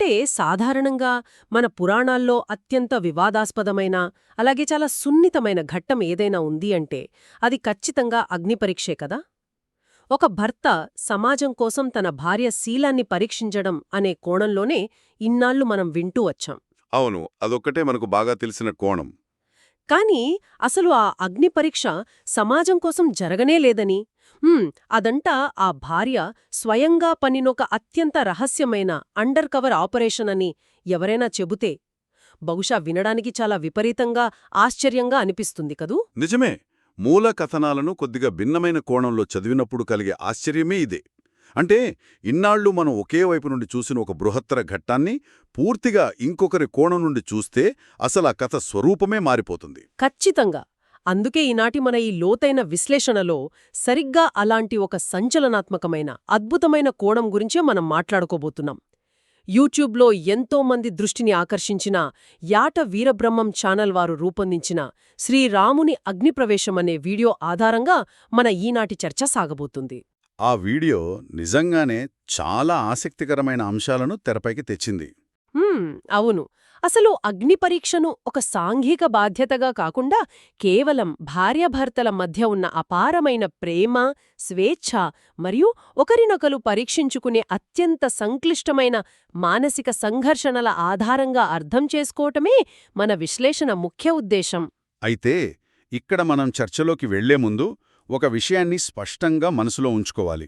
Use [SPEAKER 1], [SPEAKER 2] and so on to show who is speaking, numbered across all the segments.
[SPEAKER 1] అంటే సాధారణంగా మన పురాణాల్లో అత్యంత వివాదాస్పదమైన అలాగే చాలా సున్నితమైన ఘట్టం ఏదైనా ఉంది అంటే అది ఖచ్చితంగా అగ్నిపరీక్షే కదా. ఒక భర్త సమాజం కోసం తన భార్య శీలాన్ని పరీక్షించడం అనే కోణంలోనే ఇన్నాళ్లు మనం వింటూ వచ్చాం.
[SPEAKER 2] అవును, అదొక్కటే మనకు బాగా తెలిసిన కోణం.
[SPEAKER 1] కానీ అసలు ఆ అగ్నిపరీక్ష సమాజం కోసం జరగనే లేదని, అదంటా ఆ భార్య స్వయంగా పన్నినొక అత్యంత రహస్యమైన అండర్ కవర్ ఆపరేషన్ అని ఎవరైనా చెబుతే బహుశా వినడానికి చాలా విపరీతంగా ఆశ్చర్యంగా అనిపిస్తుంది కదూ.
[SPEAKER 2] నిజమే. మూల కథనాలను కొద్దిగా భిన్నమైన కోణంలో చదివినప్పుడు కలిగే ఆశ్చర్యమే ఇదే. అంటే ఇన్నాళ్లు మనం ఒకే వైపు నుండి చూసిన ఒక బృహత్తర ఘట్టాన్ని పూర్తిగా ఇంకొకరి కోణం నుండి చూస్తే అసలు ఆ కథ స్వరూపమే మారిపోతుంది.
[SPEAKER 1] ఖచ్చితంగా. అందుకే ఈనాటి మన ఈ లోతైన విశ్లేషణలో సరిగ్గా అలాంటి ఒక సంచలనాత్మకమైన అద్భుతమైన కోణం గురించే మనం మాట్లాడుకోబోతున్నాం. యూట్యూబ్లో ఎంతో మంది దృష్టిని ఆకర్షించిన యాట వీరబ్రహ్మం ఛానల్ వారు రూపొందించిన శ్రీరాముని అగ్నిప్రవేశమనే వీడియో ఆధారంగా మన ఈనాటి చర్చ సాగబోతుంది.
[SPEAKER 2] ఆ వీడియో నిజంగానే చాలా ఆసక్తికరమైన అంశాలను తెరపైకి తెచ్చింది.
[SPEAKER 1] అవును. అసలు అగ్నిపరీక్షను ఒక సాంఘిక బాధ్యతగా కాకుండా కేవలం భార్యాభర్తల మధ్య ఉన్న అపారమైన ప్రేమ, స్వేచ్ఛ మరియు ఒకరినొకరు పరీక్షించుకునే అత్యంత సంక్లిష్టమైన మానసిక సంఘర్షణల ఆధారంగా అర్థం చేసుకోవటమే మన విశ్లేషణ ముఖ్య ఉద్దేశం.
[SPEAKER 2] అయితే ఇక్కడ మనం చర్చలోకి వెళ్లే ముందు ఒక విషయాన్ని స్పష్టంగా మనసులో ఉంచుకోవాలి.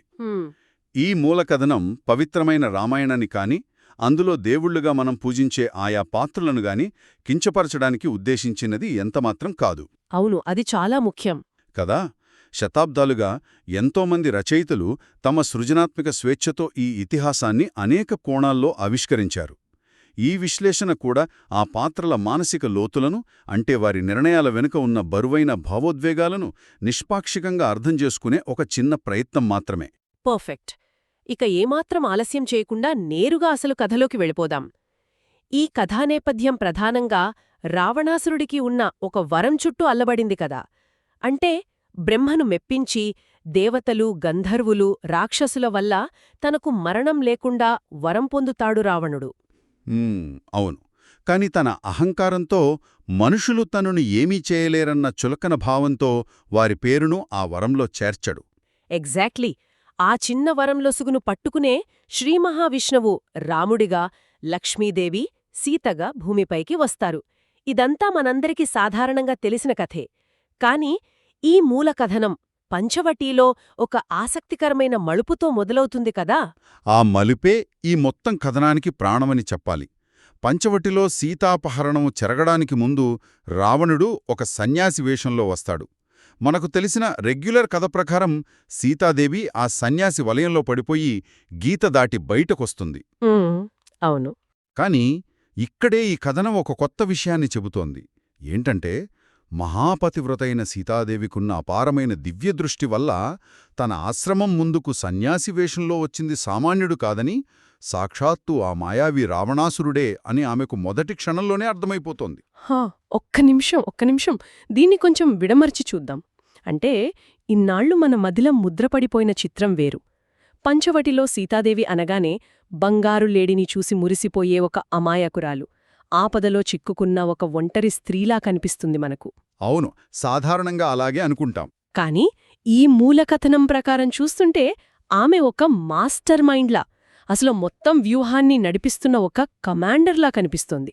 [SPEAKER 2] ఈ మూలకథనం పవిత్రమైన రామాయణాన్ని కాని, అందులో దేవుళ్లుగా మనం పూజించే ఆయా పాత్రలను గాని కించపరచడానికి ఉద్దేశించినది ఎంతమాత్రం కాదు.
[SPEAKER 1] అవును, అది చాలా ముఖ్యం
[SPEAKER 2] కదా. శతాబ్దాలుగా ఎంతోమంది రచయితలు తమ సృజనాత్మక స్వేచ్ఛతో ఈ ఇతిహాసాన్ని అనేక కోణాల్లో ఆవిష్కరించారు. ఈ విశ్లేషణ కూడా ఆ పాత్రల మానసిక లోతులను, అంటే వారి నిర్ణయాల వెనుక ఉన్న బరువైన భావోద్వేగాలను నిష్పాక్షికంగా అర్థం చేసుకునే ఒక చిన్న ప్రయత్నం మాత్రమే.
[SPEAKER 1] పర్ఫెక్ట్. ఇక ఏమాత్రం ఆలస్యం చేయకుండా నేరుగా అసలు కథలోకి వెళ్ళిపోదాం. ఈ కథానేపథ్యం ప్రధానంగా రావణాసురుడికి ఉన్న ఒక వరం చుట్టూ అల్లబడింది కదా. అంటే బ్రహ్మను మెప్పించి దేవతలు, గంధర్వులు, రాక్షసుల వల్ల తనకు మరణం లేకుండా వరం పొందుతాడు రావణుడు.
[SPEAKER 2] అవును. కాని తన అహంకారంతో మనుషులు తనను ఏమీ చేయలేరన్న చులకన భావంతో వారి పేరును ఆ వరంలో చేర్చడు.
[SPEAKER 1] ఎగ్జాక్ట్లీ. ఆ చిన్న వరంలొసుగును పట్టుకునే శ్రీమహావిష్ణువు రాముడిగా, లక్ష్మీదేవి సీతగా భూమిపైకి వస్తారు. ఇదంతా మనందరికీ సాధారణంగా తెలిసిన కథే. కాని ఈ మూలకథనం పంచవటీలో ఒక ఆసక్తికరమైన మలుపుతో మొదలవుతుంది కదా.
[SPEAKER 2] ఆ మలుపే ఈ మొత్తం కథనానికి ప్రాణమని చెప్పాలి. పంచవటిలో సీతాపహరణము చెరగడానికి ముందు రావణుడు ఒక సన్యాసి వేషంలో వస్తాడు. మనకు తెలిసిన రెగ్యులర్ కథ ప్రకారం సీతాదేవి ఆ సన్యాసి వలయంలో పడిపోయి గీత దాటి బయటకొస్తుంది.
[SPEAKER 1] అవును.
[SPEAKER 2] కాని ఇక్కడే ఈ కథనం ఒక కొత్త విషయాన్ని చెబుతోంది. ఏంటంటే మహాపతివ్రతైన సీతాదేవికున్న అపారమైన దివ్యదృష్టి వల్ల తన ఆశ్రమం ముందుకు సన్యాసి వేషంలో వచ్చింది సామాన్యుడు కాదని, సాక్షాత్తు ఆ మాయావి రావణాసురుడే అని ఆమెకు మొదటి క్షణంలోనే అర్థమైపోతోంది.
[SPEAKER 1] ఒక్క నిమిషం దీన్ని కొంచెం విడమర్చి చూద్దాం. అంటే ఇన్నాళ్లు మన మదిలో ముద్రపడిపోయిన చిత్రం వేరు. పంచవటిలో సీతాదేవి అనగానే బంగారు లేడిని చూసి మురిసిపోయే ఒక అమాయకురాలు, ఆపదలో చిక్కుకున్న ఒక ఒంటరి స్త్రీలా కనిపిస్తుంది మనకు.
[SPEAKER 2] అవును, సాధారణంగా అలాగే అనుకుంటాం.
[SPEAKER 1] కాని ఈ మూలకథనం ప్రకారం చూస్తుంటే ఆమె ఒక మాస్టర్ మైండ్లా, అసలు మొత్తం వ్యూహాన్ని నడిపిస్తున్న ఒక కమాండర్లా కనిపిస్తోంది.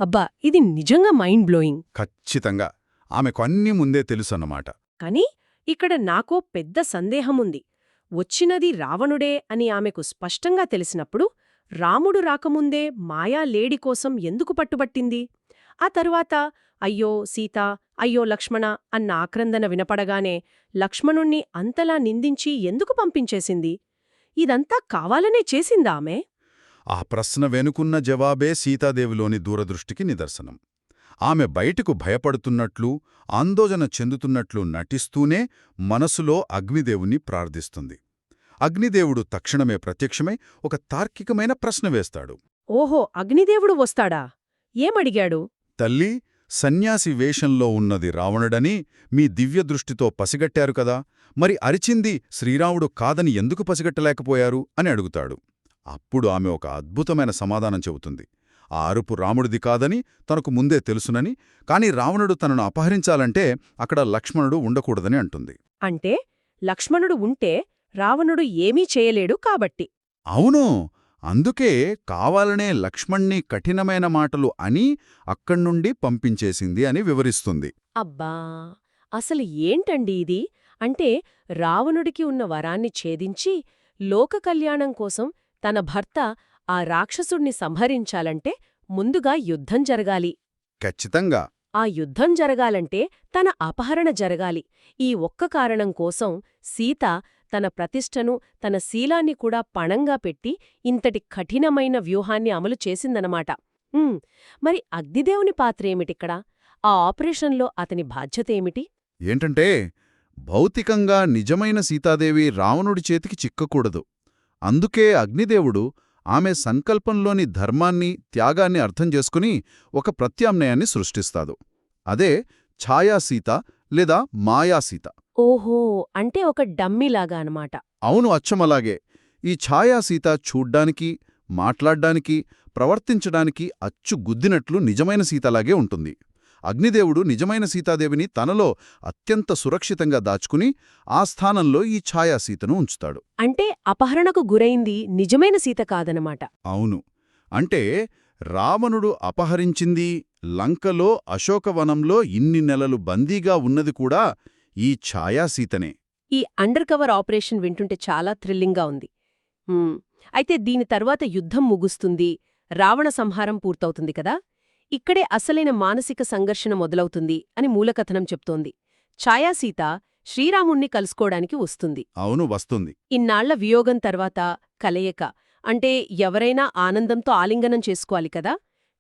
[SPEAKER 1] అబ్బా, ఇది నిజంగా మైండ్ బ్లోయింగ్.
[SPEAKER 2] ఖచ్చితంగా ఆమెకు అన్నీ ముందే తెలుసన్నమాట.
[SPEAKER 1] కాని ఇక్కడ నాకో పెద్ద సందేహముంది. వచ్చినది రావణుడే అని ఆమెకు స్పష్టంగా తెలిసినప్పుడు రాముడు రాకముందే మాయా లేడి కోసం ఎందుకు పట్టుబట్టింది? ఆ తరువాత అయ్యో సీత, అయ్యో లక్ష్మణ అన్న ఆక్రందన వినపడగానే లక్ష్మణుణ్ణి అంతలా నిందించి ఎందుకు పంపించేసింది? ఇదంతా కావాలనే చేసిందా ఆమె?
[SPEAKER 2] ఆ ప్రశ్న వెనుకున్న జవాబే సీతాదేవిలోని దూరదృష్టికి నిదర్శనం. ఆమె బయటకు భయపడుతున్నట్లు, ఆందోళన చెందుతున్నట్లు నటిస్తూనే మనసులో అగ్నిదేవుని ప్రార్థిస్తుంది. అగ్నిదేవుడు తక్షణమే ప్రత్యక్షమై ఒక తార్కికమైన ప్రశ్న వేస్తాడు.
[SPEAKER 1] ఓహో, అగ్నిదేవుడు వస్తాడా? ఏమడిగాడు?
[SPEAKER 2] తల్లి, సన్యాసి వేషంలో ఉన్నది రావణుడని మీ దివ్యదృష్టితో పసిగట్టారు కదా, మరి అరిచింది శ్రీరాముడు కాదని ఎందుకు పసిగట్టలేకపోయారు అని అడుగుతాడు. అప్పుడు ఆమె ఒక అద్భుతమైన సమాధానం చెబుతుంది. ఆ అరుపు రాముడిది కాదని తనకు ముందే తెలుసునని, కాని రావణుడు తనను అపహరించాలంటే అక్కడ లక్ష్మణుడు ఉండకూడదని అంటుంది.
[SPEAKER 1] అంటే లక్ష్మణుడు ఉంటే రావణుడు ఏమీ చేయలేడు కాబట్టి.
[SPEAKER 2] అవును, అందుకే కావాలనే లక్ష్మణ్ణి కఠినమైన మాటలు అని అక్కడ్నుండి పంపించేసింది అని వివరిస్తుంది.
[SPEAKER 1] అబ్బా! అసలు ఏంటండి ఇది? అంటే రావణుడికి ఉన్న వరాన్ని ఛేదించి లోక కళ్యాణం కోసం తన భర్త ఆ రాక్షసుణ్ణి సంహరించాలంటే ముందుగా యుద్ధం జరగాలి.
[SPEAKER 2] ఖచ్చితంగా.
[SPEAKER 1] ఆ యుద్ధం జరగాలంటే తన అపహరణ జరగాలి. ఈ ఒక్క కారణం కోసం సీత తన ప్రతిష్టను, తన శీలాన్ని కూడా పణంగా పెట్టి ఇంతటి కఠినమైన వ్యూహాన్ని అమలు చేసిందనమాట. మరి అగ్నిదేవుని పాత్రేమిటిక్కడ? ఆ ఆపరేషన్లో అతని బాధ్యతేమిటి?
[SPEAKER 2] ఏంటంటే, భౌతికంగా నిజమైన సీతాదేవి రావణుడి చేతికి చిక్కకూడదు. అందుకే అగ్నిదేవుడు ఆమె సంకల్పంలోని ధర్మాన్ని, త్యాగాన్ని అర్థం చేసుకుని ఒక ప్రత్యామ్నాయాన్ని సృష్టిస్తాడు. అదే ఛాయాసీత లేదా మాయాసీత.
[SPEAKER 1] ఓహో, అంటే ఒక డమ్మీలాగా అనమాట.
[SPEAKER 2] అవును, అచ్చమలాగే. ఈ ఛాయాసీత చూడ్డానికి, మాట్లాడ్డానికి, ప్రవర్తించడానికి అచ్చు గుద్దినట్లు నిజమైన సీతలాగే ఉంటుంది. అగ్నిదేవుడు నిజమైన సీతాదేవిని తనలో అత్యంత సురక్షితంగా దాచుకుని ఆ స్థానంలో ఈ ఛాయాసీతను ఉంచుతాడు.
[SPEAKER 1] అంటే అపహరణకు గురైంది నిజమైన సీత కాదనమాట.
[SPEAKER 2] అవును, అంటే రావణుడు అపహరించింది, లంకలో అశోకవనంలో ఇన్ని నెలలు బందీగా ఉన్నది కూడా ఈ ఛాయాసీతనే.
[SPEAKER 1] ఈ అండర్ కవర్ ఆపరేషన్ వింటుంటే చాలా థ్రిల్లింగ్గా ఉంది. అయితే దీని తర్వాత యుద్ధం ముగుస్తుంది, రావణ సంహారం పూర్తవుతుంది కదా. ఇక్కడే అసలైన మానసిక సంఘర్షణ మొదలవుతుంది అని మూలకథనం చెప్తోంది. ఛాయాసీత శ్రీరాముణ్ణి కలుసుకోవడానికి వస్తుంది.
[SPEAKER 2] అవును, వస్తుంది.
[SPEAKER 1] ఇన్నాళ్ల వియోగం తర్వాత కలయిక అంటే ఎవరైనా ఆనందంతో ఆలింగనం చేసుకోవాలి కదా.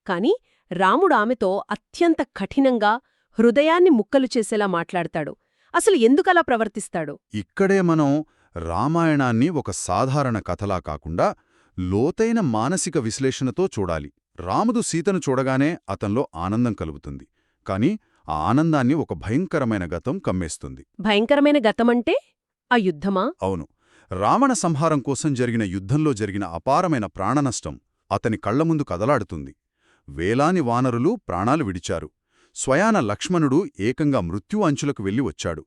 [SPEAKER 1] కాని రాముడు ఆమెతో అత్యంత కఠినంగా, హృదయాన్ని ముక్కలు చేసేలా మాట్లాడతాడు. అసలు ఎందుకలా ప్రవర్తిస్తాడు?
[SPEAKER 2] ఇక్కడే మనం రామాయణాన్ని ఒక సాధారణ కథలా కాకుండా లోతైన మానసిక విశ్లేషణతో చూడాలి. రాముడు సీతను చూడగానే అతన్లో ఆనందం కలుగుతుంది. కాని ఆ ఆనందాన్ని ఒక భయంకరమైన గతం కమ్మేస్తుంది.
[SPEAKER 1] భయంకరమైన గతమంటే ఆ యుద్ధమా?
[SPEAKER 2] అవును, రావణ సంహారం కోసం జరిగిన యుద్ధంలో జరిగిన అపారమైన ప్రాణనష్టం అతని కళ్లముందు కదలాడుతుంది. వేలాని వానరులు ప్రాణాలు విడిచారు. స్వయాన లక్ష్మణుడు ఏకంగా మృత్యు అంచులకు వెళ్లి వచ్చాడు.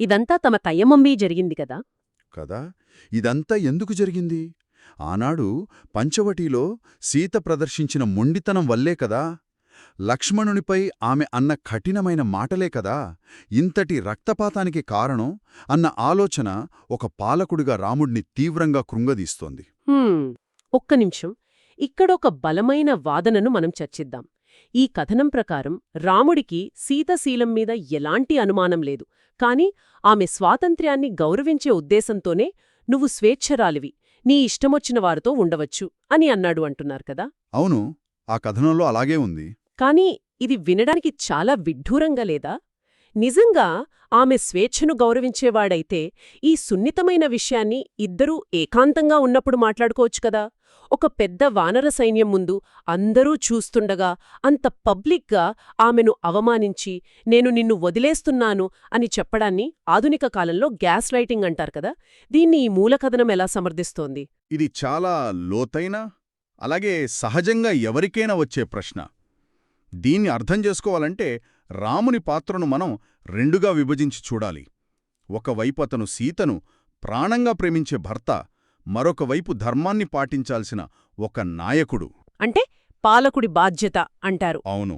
[SPEAKER 1] ఇదంతా తమ తయ్యమమ్మీ జరిగింది కదా.
[SPEAKER 2] కదా, ఇదంతా ఎందుకు జరిగింది? ఆనాడు పంచవటిలో సీత ప్రదర్శించిన మొండితనం వల్లే కదా. లక్ష్మణునిపై ఆమె అన్న కఠినమైన మాటలే కదా ఇంతటి రక్తపాతానికి కారణం అన్న ఆలోచన ఒక పాలకుడిగా రాముడిని తీవ్రంగా కృంగదీస్తోంది.
[SPEAKER 1] ఒక్క నిమిషం, ఇక్కడొక బలమైన వాదనను మనం చర్చిద్దాం. ఈ కథనం ప్రకారం రాముడికి సీతశీలం మీద ఎలాంటి అనుమానం లేదు. కాని ఆమె స్వాతంత్ర్యాన్ని గౌరవించే ఉద్దేశంతోనే నువ్వు స్వేచ్ఛరాలివి, నీ ఇష్టమొచ్చిన వారితో ఉండవచ్చు అని అన్నాడు అంటున్నారు కదా.
[SPEAKER 2] అవును, ఆ కథనంలో అలాగే ఉంది.
[SPEAKER 1] కాని ఇది వినడానికి చాలా విడ్డూరంగా లేదా? నిజంగా ఆమె స్వేచ్ఛను గౌరవించేవాడైతే ఈ సున్నితమైన విషయాన్ని ఇద్దరూ ఏకాంతంగా ఉన్నప్పుడు మాట్లాడుకోవచ్చు కదా. ఒక పెద్ద వానర సైన్యం ముందు అందరూ చూస్తుండగా అంత పబ్లిక్గా ఆమెను అవమానించి నేను నిన్ను వదిలేస్తున్నాను అని చెప్పడాన్ని ఆధునిక కాలంలో గ్యాస్ లైటింగ్ అంటారు కదా. దీన్ని ఈ మూలకథనం ఎలా సమర్థిస్తోంది?
[SPEAKER 2] ఇది చాలా లోతైన, అలాగే సహజంగా ఎవరికైనా వచ్చే ప్రశ్న. దీన్ని అర్థం చేసుకోవాలంటే రాముని పాత్రను మనం రెండుగా విభజించి చూడాలి. ఒకవైపు అతను సీతను ప్రాణంగా ప్రేమించే భర్త, మరొకవైపు ధర్మాన్ని పాటించాల్సిన ఒక నాయకుడు.
[SPEAKER 1] అంటే పాలకుడి బాధ్యత అంటారు.
[SPEAKER 2] అవును,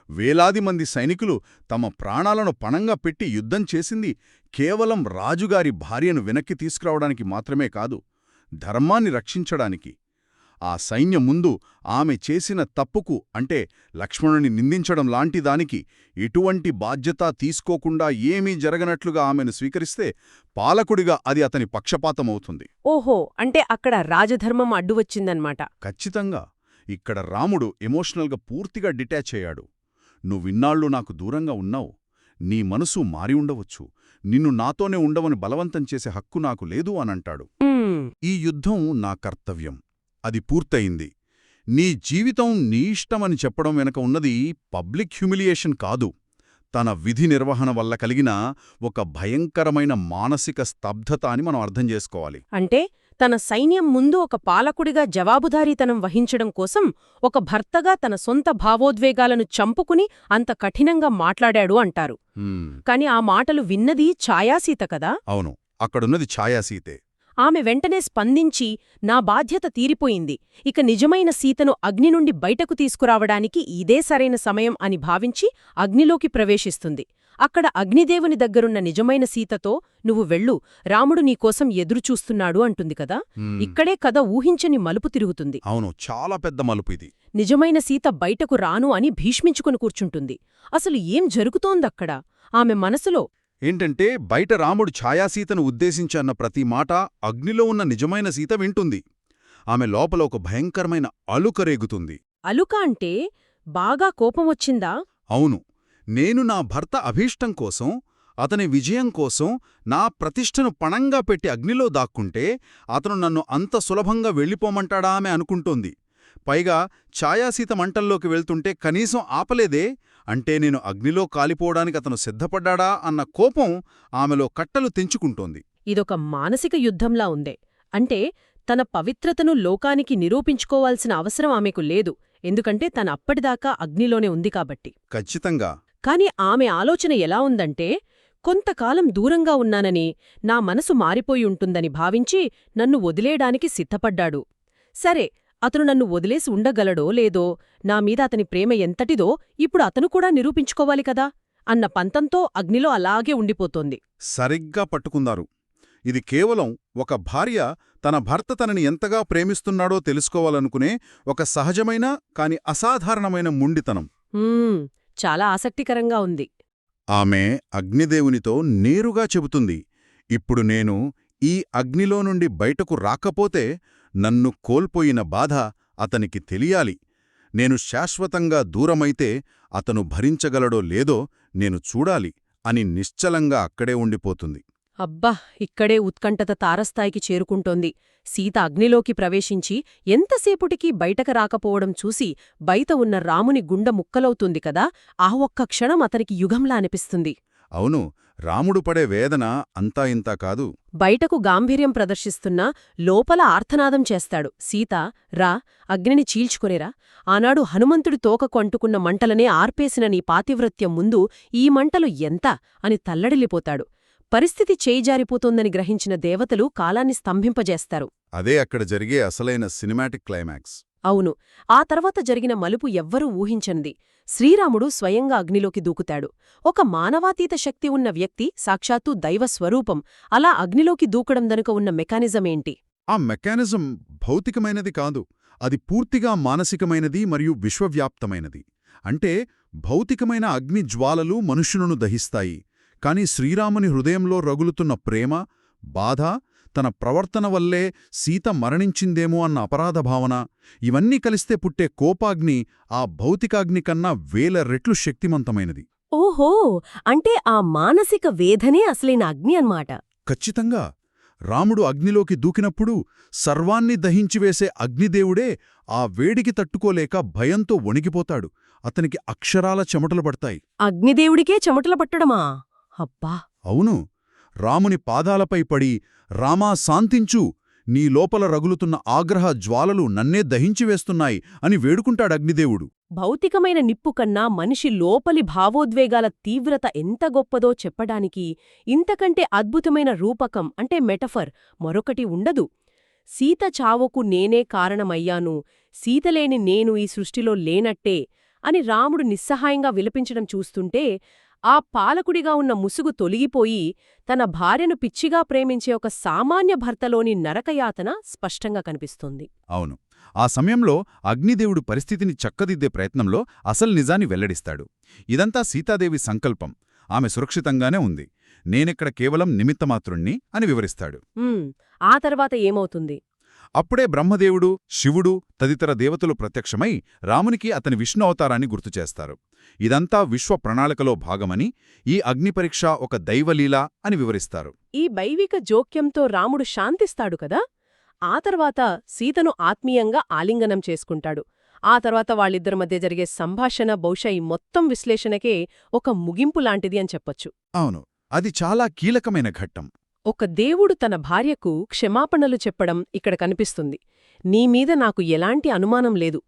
[SPEAKER 2] వేలాది మంది సైనికులు తమ ప్రాణాలను పణంగా పెట్టి యుద్ధం చేసింది కేవలం రాజుగారి భార్యను వెనక్కి తీసుకురావడానికి మాత్రమే కాదు, ధర్మాన్ని రక్షించడానికి. ఆ సైన్యం ముందు ఆమె చేసిన తప్పుకు, అంటే లక్ష్మణుని నిందించడం లాంటి దానికి ఎటువంటి బాధ్యత తీసుకోకుండా ఏమీ జరగనట్లుగా ఆమెను స్వీకరిస్తే పాలకుడిగా అది అతని పక్షపాతమవుతుంది.
[SPEAKER 1] ఓహో, అంటే అక్కడ రాజధర్మం అడ్డువచ్చిందన్నమాట.
[SPEAKER 2] ఖచ్చితంగా. ఇక్కడ రాముడు ఎమోషనల్గా పూర్తిగా డిటాచ్ అయ్యాడు. నువ్విన్నాళ్ళు నాకు దూరంగా ఉన్నావు, నీ మనసు మారి ఉండవచ్చు, నిన్ను నాతోనే ఉండవని బలవంతం చేసే హక్కు నాకు లేదు అనంటాడు. ఈ యుద్ధం నా కర్తవ్యం, అది పూర్తయింది. నీ జీవితం నీ ఇష్టమని చెప్పడం వెనక ఉన్నది పబ్లిక్ హ్యూమిలియేషన్ కాదు, తన విధి నిర్వహణ వల్ల కలిగిన ఒక భయంకరమైన మానసిక స్తబ్దత అని మనం అర్థం చేసుకోవాలి.
[SPEAKER 1] అంటే తన సైన్యం ముందు ఒక పాలకుడిగా జవాబుదారీతనం వహించడం కోసం ఒక భర్తగా తన సొంత భావోద్వేగాలను చంపుకుని అంత కఠినంగా మాట్లాడాడు అంటారు. కాని ఆ మాటలు విన్నది ఛాయాసీత కదా.
[SPEAKER 2] అవును, అక్కడున్నది ఛాయాసీతే.
[SPEAKER 1] ఆమె వెంటనే స్పందించి, నా బాధ్యత తీరిపోయింది, ఇక నిజమైన సీతను అగ్ని నుండి బయటకు తీసుకురావడానికి ఇదే సరైన సమయం అని భావించి అగ్నిలోకి ప్రవేశిస్తుంది. అక్కడ అగ్నిదేవుని దగ్గరున్న నిజమైన సీతతో, నువ్వు వెళ్ళు, రాముడు నీకోసం ఎదురుచూస్తున్నాడు అంటుంది కదా. ఇక్కడే కథ ఊహించని మలుపు తిరుగుతుంది.
[SPEAKER 2] అవును, చాలా పెద్ద మలుపు ఇది.
[SPEAKER 1] నిజమైన సీత బయటకు రాను అని భీష్మించుకుని కూర్చుంటుంది. అసలు ఏం జరుగుతోందక్కడ ఆమె మనసులో?
[SPEAKER 2] ఏంటంటే, బయట రాముడు ఛాయాసీతను ఉద్దేశించన్న ప్రతి మాట అగ్నిలో ఉన్న నిజమైన సీత వింటుంది. ఆమె లోపల ఒక భయంకరమైన అలుక రేగుతుంది.
[SPEAKER 1] అలుక అంటే బాగా కోపమొచ్చిందా?
[SPEAKER 2] అవును, నేను నా భర్త అభీష్టం కోసం, అతని విజయం కోసం నా ప్రతిష్టను పణంగా పెట్టి అగ్నిలో దాక్కుంటే అతను నన్ను అంత సులభంగా వెళ్ళిపోమంటాడా ఆమె అనుకుంటోంది. పైగా ఛాయాసీత మంటల్లోకి వెళ్తుంటే కనీసం ఆపలేదే, అంటే నేను అగ్నిలో కాలిపోవడానికి అతను సిద్ధపడ్డాడా అన్న కోపం ఆమెలో కట్టలు తెంచుకుంటోంది.
[SPEAKER 1] ఇదొక మానసిక యుద్ధంలా ఉందే. అంటే తన పవిత్రతను లోకానికి నిరూపించుకోవాల్సిన అవసరం ఆమెకు లేదు, ఎందుకంటే తన అప్పటిదాకా అగ్నిలోనే ఉంది కాబట్టి.
[SPEAKER 2] ఖచ్చితంగా.
[SPEAKER 1] కాని ఆమె ఆలోచన ఎలా ఉందంటే, కొంతకాలం దూరంగా ఉన్నానని, నా మనసు మారిపోయి ఉంటుందని భావించి నన్ను వదిలేయడానికి సిద్ధపడ్డాడు. సరే, అతను నన్ను వదిలేసి ఉండగలడో లేదో, నామీద అతని ప్రేమ ఎంతటిదో ఇప్పుడు అతను కూడా నిరూపించుకోవాలి కదా అన్న పంతంతో అగ్నిలో అలాగే ఉండిపోతోంది.
[SPEAKER 2] సరిగ్గా పట్టుకున్నారు. ఇది కేవలం ఒక భార్య తన భర్త తనని ఎంతగా ప్రేమిస్తున్నాడో తెలుసుకోవాలనుకునే ఒక సహజమైన కాని అసాధారణమైన ముండితనం.
[SPEAKER 1] చాలా ఆసక్తికరంగా ఉంది.
[SPEAKER 2] ఆమె అగ్నిదేవునితో నేరుగా చెబుతుంది, ఇప్పుడు నేను ఈ అగ్నిలో నుండి బయటకు రాకపోతే నన్ను కోల్పోయిన బాధ అతనికి తెలియాలి. నేను శాశ్వతంగా దూరమైతే అతను భరించగలడో లేదో నేను చూడాలి అని నిశ్చలంగా అక్కడే ఉండిపోతుంది.
[SPEAKER 1] అబ్బా, ఇక్కడే ఉత్కంఠత తారస్థాయికి చేరుకుంటోంది. సీత అగ్నిలోకి ప్రవేశించి ఎంతసేపుటికీ బయటకు రాకపోవడం చూసి బయట ఉన్న రాముని గుండె ముక్కలవుతుంది కదా. ఆ ఒక్క క్షణం అతనికి యుగంలా అనిపిస్తుంది.
[SPEAKER 2] అవును, రాముడు పడే వేదన అంతా ఇంతా కాదు.
[SPEAKER 1] బయటకు గాంభీర్యం ప్రదర్శిస్తున్నా లోపల ఆర్తనాదం చేస్తాడు. సీత, రా, అగ్నిని చీల్చుకొనేరా, ఆనాడు హనుమంతుడి తోకకు అంటుకున్న మంటలనే ఆర్పేసిన నీ పాతివ్రత్యం ముందు ఈ మంటలు ఎంత అని తల్లడిల్లిపోతాడు. పరిస్థితి చేయిజారిపోతోందని గ్రహించిన దేవతలు కాలాన్ని స్తంభింపజేస్తారు.
[SPEAKER 2] అదే అక్కడ జరిగే అసలైన సినిమాటిక్ క్లైమాక్స్.
[SPEAKER 1] అవును, ఆ తర్వాత జరిగిన మలుపు ఎవ్వరూ ఊహించనిది. శ్రీరాముడు స్వయంగా అగ్నిలోకి దూకుతాడు. ఒక మానవాతీత శక్తి ఉన్న వ్యక్తి, సాక్షాత్తూ దైవస్వరూపం, అలా అగ్నిలోకి దూకడం దనుక ఉన్న మెకానిజమేంటి?
[SPEAKER 2] ఆ మెకానిజం భౌతికమైనది కాదు, అది పూర్తిగా మానసికమైనది మరియు విశ్వవ్యాప్తమైనది. అంటే భౌతికమైన అగ్ని జ్వాలలు మనుష్యులను దహిస్తాయి, కాని శ్రీరాముని హృదయంలో రగులుతున్న ప్రేమ, బాధ, తన ప్రవర్తన వల్లే సీత మరణించిందేమో అన్న అపరాధ భావన, ఇవన్నీ కలిస్తే పుట్టే కోపాగ్ని ఆ భౌతికాగ్ని కన్నా 1000 రెట్లు శక్తిమంతమైనది.
[SPEAKER 1] ఓహో, అంటే ఆ మానసిక వేదనే అసలైన అగ్ని అన్నమాట.
[SPEAKER 2] ఖచ్చితంగా. రాముడు అగ్నిలోకి దూకినప్పుడు సర్వాన్ని దహించివేసే అగ్నిదేవుడే ఆ వేడికి తట్టుకోలేక భయంతో వణికిపోతాడు. అతనికి అక్షరాల చెమటలు పడతాయి.
[SPEAKER 1] అగ్నిదేవుడికే చెమటలు పట్టడమా? అబ్బా!
[SPEAKER 2] అవును, రాముని పాదాలపై పడి, రామా శాంతించు, నీ లోపల రగులుతున్న ఆగ్రహ జ్వాలలు నన్నే దహించివేస్తున్నాయి అని వేడుకుంటాడగ్నిదేవుడు.
[SPEAKER 1] భౌతికమైన నిప్పు కన్నా మనిషి లోపలి భావోద్వేగాల తీవ్రత ఎంత గొప్పదో చెప్పడానికి ఇంతకంటే అద్భుతమైన రూపకం అంటే మెటఫర్ మరొకటి ఉండదు. సీత చావుకు నేనే కారణమయ్యాను, సీతలేని నేను ఈ సృష్టిలో లేనట్టే అని రాముడు నిస్సహాయంగా విలపించడం చూస్తుంటే ఆ పాలకుడిగా ఉన్న ముసుగు తొలగిపోయి తన భార్యను పిచ్చిగా ప్రేమించే ఒక సామాన్య భర్తలోని నరకయాతన స్పష్టంగా కనిపిస్తుంది.
[SPEAKER 2] అవును, ఆ సమయంలో అగ్నిదేవుడు పరిస్థితిని చక్కదిద్దే ప్రయత్నంలో అసలు నిజాన్ని వెల్లడిస్తాడు. ఇదంతా సీతాదేవి సంకల్పం, ఆమె సురక్షితంగానే ఉంది, నేనిక్కడ కేవలం నిమిత్తమాత్రుణ్ణి అని వివరిస్తాడు.
[SPEAKER 1] ఆ తర్వాత ఏమవుతుంది?
[SPEAKER 2] అప్పుడే బ్రహ్మదేవుడు, శివుడు తదితర దేవతలు ప్రత్యక్షమై రామునికి అతని విష్ణు అవతారాన్ని గుర్తుచేస్తారు. ఇదంతా విశ్వ ప్రణాళికలో భాగమని, ఈ అగ్నిపరీక్ష ఒక దైవలీల అని వివరిస్తారు.
[SPEAKER 1] ఈ దైవిక జోక్యంతో రాముడు శాంతిస్తాడు కదా. ఆ తర్వాత సీతను ఆత్మీయంగా ఆలింగనం చేసుకుంటాడు. ఆ తర్వాత వాళ్ళిద్దరి మధ్య జరిగే సంభాషణ బహుశా ఈ మొత్తం విశ్లేషణకే ఒక ముగింపు లాంటిది అని చెప్పొచ్చు.
[SPEAKER 2] అవును, అది చాలా కీలకమైన ఘట్టం.
[SPEAKER 1] ఒక దేవుడు తన భార్యకు క్షమాపణలు చెప్పడం ఇక్కడ కనిపిస్తుంది. నీమీద నాకు ఎలాంటి అనుమానం లేదు,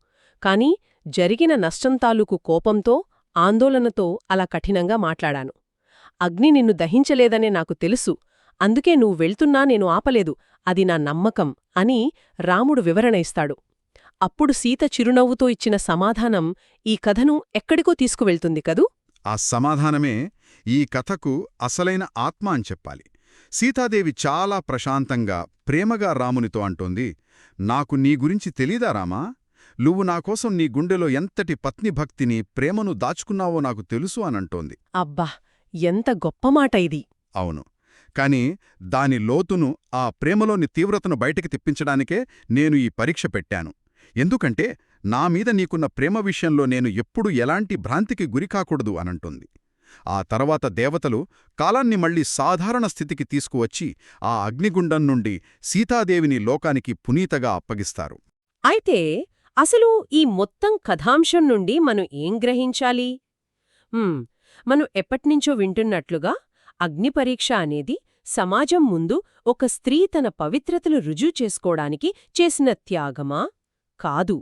[SPEAKER 1] కాని జరిగిన నష్టం తాలూకు కోపంతో, ఆందోళనతో అలా కఠినంగా మాట్లాడాను. అగ్ని నిన్ను దహించలేదనే నాకు తెలుసు, అందుకే నువ్వు వెళ్తున్నా నేను ఆపలేదు, అది నా నమ్మకం అని రాముడు వివరణ ఇస్తాడు. అప్పుడు సీత చిరునవ్వుతో ఇచ్చిన సమాధానం ఈ కథను ఎక్కడికో తీసుకువెళ్తుంది కదూ.
[SPEAKER 2] ఆ సమాధానమే ఈ కథకు అసలైన ఆత్మ అని చెప్పాలి. సీతాదేవి చాలా ప్రశాంతంగా, ప్రేమగా రామునితో అంటోంది, నాకు నీ గురించి తెలీదా రామా? నువ్వు నాకోసం నీ గుండెలో ఎంతటి పత్నిభక్తిని, ప్రేమను దాచుకున్నావో నాకు తెలుసు అనంటోంది.
[SPEAKER 1] అబ్బా, ఎంత గొప్ప మాట ఇది!
[SPEAKER 2] అవును, కాని దాని లోతును, ఆ ప్రేమలోని తీవ్రతను బయటికి తెప్పించడానికే నేను ఈ పరీక్ష పెట్టాను. ఎందుకంటే నామీద నీకున్న ప్రేమ విషయంలో నేను ఎప్పుడూ ఎలాంటి భ్రాంతికి గురికాకూడదు అనంటుంది. ఆ తర్వాత దేవతలు కాలాన్ని మళ్లీ సాధారణ స్థితికి తీసుకువచ్చి ఆ అగ్నిగుండం నుండి సీతాదేవిని లోకానికి పునీతగా అప్పగిస్తారు.
[SPEAKER 1] అయితే అసలు ఈ మొత్తం కథాంశం నుండి మనం ఏం గ్రహించాలి? మనం ఎప్పట్నించో వింటున్నట్లుగా అగ్నిపరీక్ష అనేది సమాజం ముందు ఒక స్త్రీ తన పవిత్రతలు రుజువు చేసుకోవడానికి చేసిన త్యాగమా? కాదు.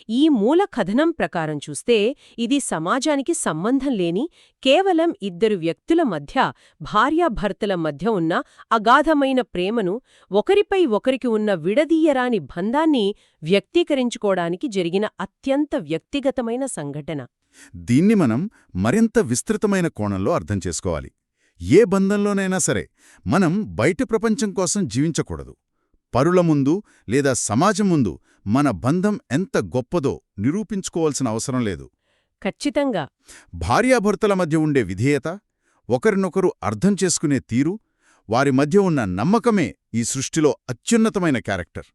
[SPEAKER 1] ఈ మూల కథనం ప్రకారం చూస్తే ఇది సమాజానికి సంబంధం లేని, కేవలం ఇద్దరు వ్యక్తుల మధ్య, భార్యాభర్తల మధ్య ఉన్న అగాధమైన ప్రేమను, ఒకరిపై ఒకరికి ఉన్న విడదీయరాని బంధాన్ని వ్యక్తీకరించుకోవడానికి జరిగిన అత్యంత వ్యక్తిగతమైన సంఘటన.
[SPEAKER 2] దీన్ని మనం మరింత విస్తృతమైన కోణంలో అర్థం చేసుకోవాలి. ఏ బంధంలోనైనా సరే మనం బయటి ప్రపంచం కోసం జీవించకూడదు. పరుల ముందు లేదా సమాజం ముందు మన బంధం ఎంత గొప్పదో నిరూపించుకోవాల్సిన అవసరం లేదు.
[SPEAKER 1] ఖచ్చితంగా.
[SPEAKER 2] భార్యాభర్తల మధ్య ఉండే విధేయత, ఒకరినొకరు అర్థం చేసుకునే తీరు, వారి మధ్య ఉన్న నమ్మకమే ఈ సృష్టిలో అత్యున్నతమైన క్యారెక్టర్.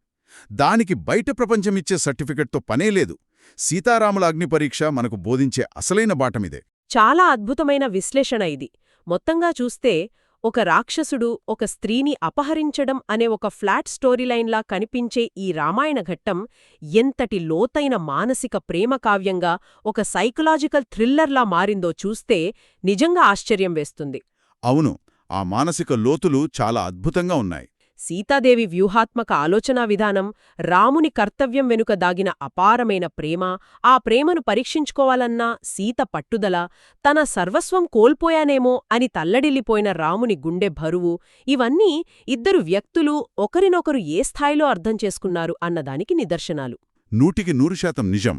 [SPEAKER 2] దానికి బయట ప్రపంచమిచ్చే సర్టిఫికెట్తో పనేలేదు. సీతారాముల అగ్నిపరీక్ష మనకు బోధించే అసలైన బాటమిదే.
[SPEAKER 1] చాలా అద్భుతమైన విశ్లేషణ ఇది. మొత్తంగా చూస్తే ఒక రాక్షసుడు ఒక స్త్రీని అపహరించడం అనే ఒక ఫ్లాట్ స్టోరీలైన్లా కనిపించే ఈ రామాయణ ఘట్టం ఎంతటి లోతైన మానసిక ప్రేమ కావ్యంగా, ఒక సైకలాజికల్ థ్రిల్లర్లా మారిందో చూస్తే నిజంగా ఆశ్చర్యం వేస్తుంది.
[SPEAKER 2] అవును, ఆ మానసిక లోతులు చాలా అద్భుతంగా ఉన్నాయి.
[SPEAKER 1] సీతాదేవి వ్యూహాత్మక ఆలోచనా విధానం, రాముని కర్తవ్యం వెనుక దాగిన అపారమైన ప్రేమ, ఆ ప్రేమను పరీక్షించుకోవాలన్నా సీత పట్టుదల, తన సర్వస్వం కోల్పోయానేమో అని తల్లడిల్లిపోయిన రాముని గుండె బరువు, ఇవన్నీ ఇద్దరు వ్యక్తులు ఒకరినొకరు ఏ స్థాయిలో అర్థం చేసుకున్నారు అన్నదానికి నిదర్శనాలు.
[SPEAKER 2] 100% నిజం.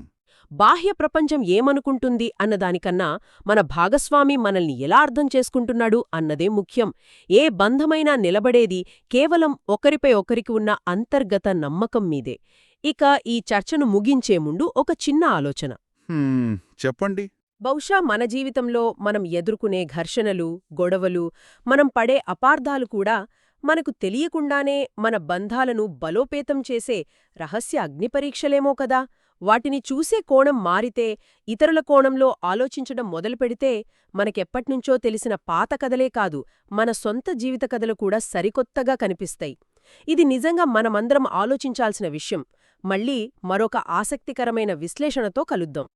[SPEAKER 1] బాహ్య ప్రపంచం ఏమనుకుంటుంది అన్నదానికన్నా మన భాగస్వామి మనల్ని ఎలా అర్థం చేసుకుంటున్నాడు అన్నదే ముఖ్యం. ఏ బంధమైనా నిలబడేది కేవలం ఒకరిపై ఒకరికి ఉన్న అంతర్గత నమ్మకం మీదే. ఇక ఈ చర్చను ముగించే ముందు ఒక చిన్న ఆలోచన.
[SPEAKER 2] చెప్పండి.
[SPEAKER 1] బహుశా మన జీవితంలో మనం ఎదుర్కొనే ఘర్షణలు, గొడవలు, మనం పడే అపార్థాలు కూడా మనకు తెలియకుండానే మన బంధాలను బలోపేతం చేసే రహస్య అగ్నిపరీక్షలేమో కదా. వాటిని చూసే కోణం మారితే, ఇతరుల కోణంలో ఆలోచించడం మొదలుపెడితే, మనకెప్పట్నుంచో తెలిసిన పాత కథలే కాదు, మన సొంత జీవిత కథలు కూడా సరికొత్తగా కనిపిస్తాయి. ఇది నిజంగా మనమందరం ఆలోచించాల్సిన విషయం. మళ్ళీ మరొక ఆసక్తికరమైన విశ్లేషణతో కలుద్దాం.